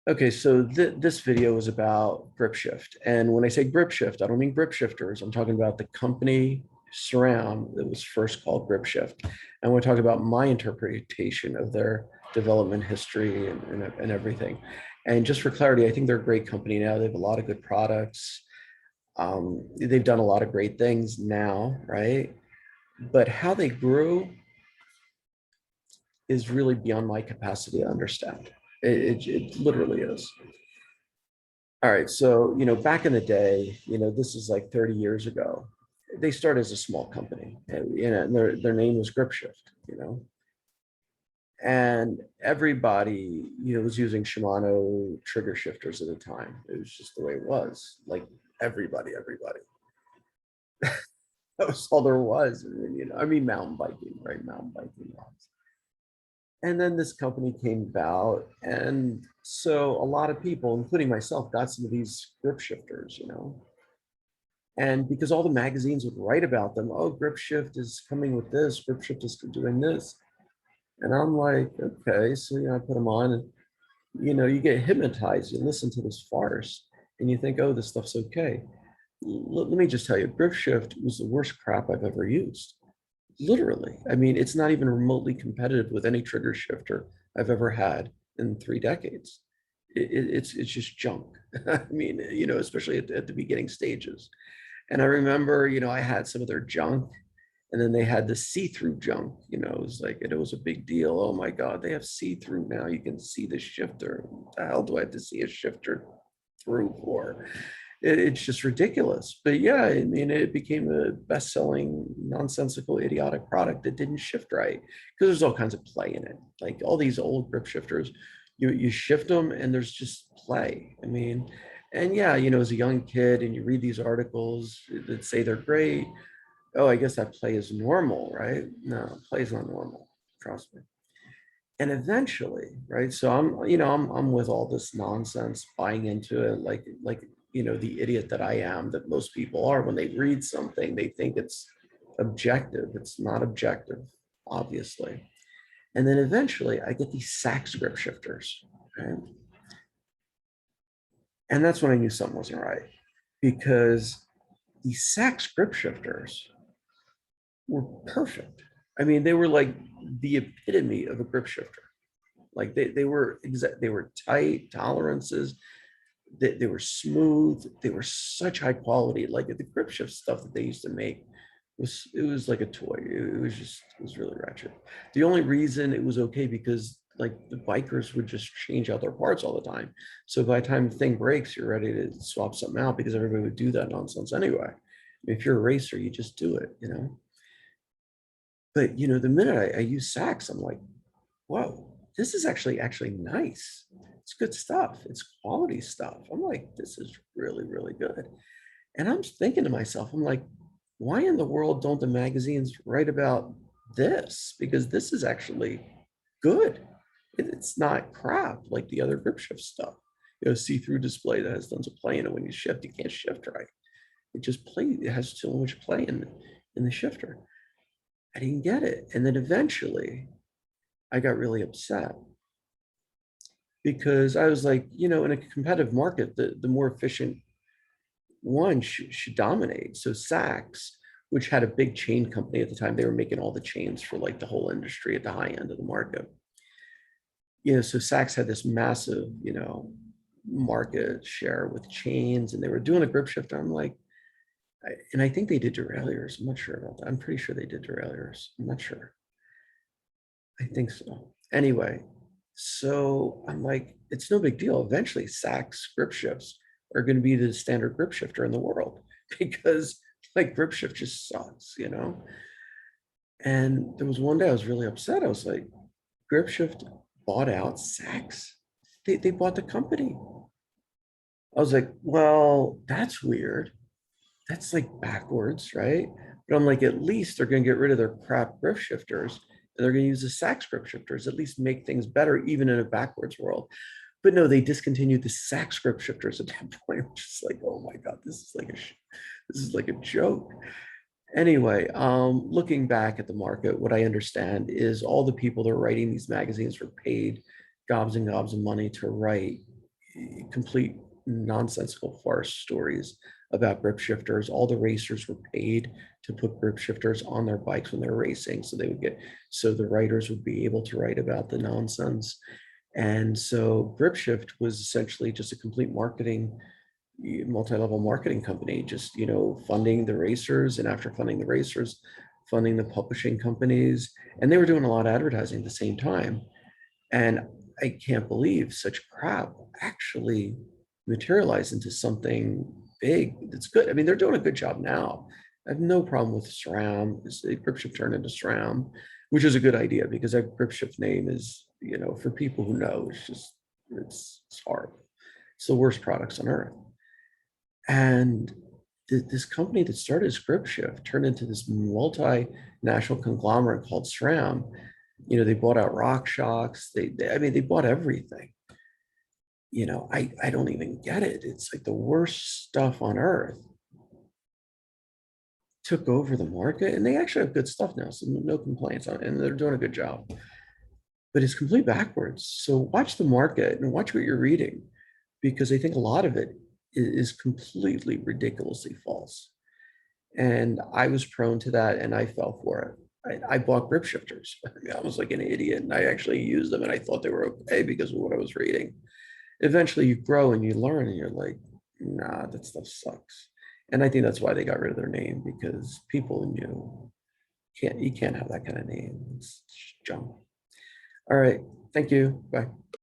Okay, so this video is about Gripshift. And when I say Gripshift, I don't mean grip shifters. I'm talking about the company Surround that was first called Gripshift. And we're talking about my interpretation of their development history and everything. And just for clarity, I think they're a great company now. They have a lot of good products. They've done a lot of great things now, right? But how they grew is really beyond my capacity to understand. It literally is. All right, so back in the day, this is like 30 years ago. They started as a small company, and their name was Gripshift, and everybody, was using Shimano trigger shifters at the time. It was just the way it was. Like everybody. That was all there was. I mean, mountain biking, right? Mountain biking was. And then this company came about, and so a lot of people, including myself, got some of these grip shifters, and because all the magazines would write about them, oh, Gripshift is coming with this, Gripshift is doing this. And I'm like, okay, so I put them on, and you get hypnotized. You listen to this farce and you think, oh, this stuff's okay. Let me just tell you, Gripshift was the worst crap I've ever used. Literally. I mean, it's not even remotely competitive with any trigger shifter I've ever had in 3 decades. It's just junk. I mean, especially at the beginning stages. And I remember, I had some of their junk, and then they had the see-through junk. It was like, it was a big deal. Oh my God, they have see-through now. You can see the shifter. What the hell do I have to see a shifter through for? It's just ridiculous. But yeah, I mean, it became a best-selling, nonsensical, idiotic product that didn't shift right because there's all kinds of play in it. Like all these old grip shifters, you shift them and there's just play. I mean, and yeah, as a young kid and you read these articles that say they're great. Oh, I guess that play is normal, right? No, play is not normal. Trust me. And eventually, right? So I'm with all this nonsense, buying into it, like the idiot that I am, that most people are. When they read something, they think it's objective. It's not objective, obviously. And then eventually, I get these sack script shifters, right? And that's when I knew something wasn't right, because these sack script shifters were perfect. I mean, they were like the epitome of a grip shifter. Like they were exact, they were tight tolerances. They were smooth. They were such high quality. Like the grip shift stuff that they used to make it was like a toy. It was really wretched. The only reason it was okay because like the bikers would just change out their parts all the time. So by the time the thing breaks, you're ready to swap something out because everybody would do that nonsense anyway. If you're a racer, you just do it. But the minute I use Sax, I'm like, whoa, this is actually nice. It's good stuff. It's quality stuff. I'm like, this is really, really good. And I'm thinking to myself, I'm like, why in the world don't the magazines write about this? Because this is actually good. It's not crap like the other grip shift stuff. See-through display that has tons of play in it. When you shift, you can't shift right. It just plays. It has so much play in the shifter. I didn't get it. And then eventually I got really upset because I was like, in a competitive market, the more efficient one should dominate. So Saks, which had a big chain company at the time, they were making all the chains for like the whole industry at the high end of the market. So Saks had this massive, market share with chains, and they were doing a grip shift. I'm like, and I think they did derailleurs. I'm not sure about that. I'm pretty sure they did derailleurs. I'm not sure. I think so. Anyway, so I'm like, it's no big deal. Eventually, Saks grip shifts are going to be the standard grip shifter in the world because like grip shift just sucks. And there was one day I was really upset. I was like, grip shift bought out Saks. They bought the company. I was like, well, that's weird. That's like backwards, right? But I'm like, at least they're going to get rid of their crap grip shifters and they're going to use the Saks grip shifters, at least make things better, even in a backwards world. But no, they discontinued the Saks grip shifters at that point, which is like, oh my God, this is like a joke. Anyway, looking back at the market, what I understand is all the people that are writing these magazines were paid gobs and gobs of money to write, complete nonsensical farce stories about grip shifters. All the racers were paid to put grip shifters on their bikes when they're racing, so they would get, so the writers would be able to write about the nonsense. And so Gripshift was essentially just a complete marketing, multi-level marketing company, just, funding the racers, and after funding the racers, funding the publishing companies, and they were doing a lot of advertising at the same time. And I can't believe such crap actually materialized into something big that's good. I mean, they're doing a good job now. I have no problem with SRAM. Gripshift turned into SRAM, which is a good idea because that Gripshift name is, for people who know, it's just, it's horrible. It's the worst products on earth. And this company that started as Gripshift turned into this multinational conglomerate called SRAM. They bought out RockShox. I mean, they bought everything. I don't even get it. It's like the worst stuff on earth took over the market, and they actually have good stuff now, so no complaints on it, and they're doing a good job. But it's complete backwards. So watch the market and watch what you're reading, because I think a lot of it is completely ridiculously false. And I was prone to that, and I fell for it. I bought grip shifters. I was like an idiot, and I actually used them, and I thought they were okay because of what I was reading. Eventually, you grow and you learn, and you're like, nah, that stuff sucks. And I think that's why they got rid of their name, because people knew you can't have that kind of name. It's junk. All right, thank you. Bye.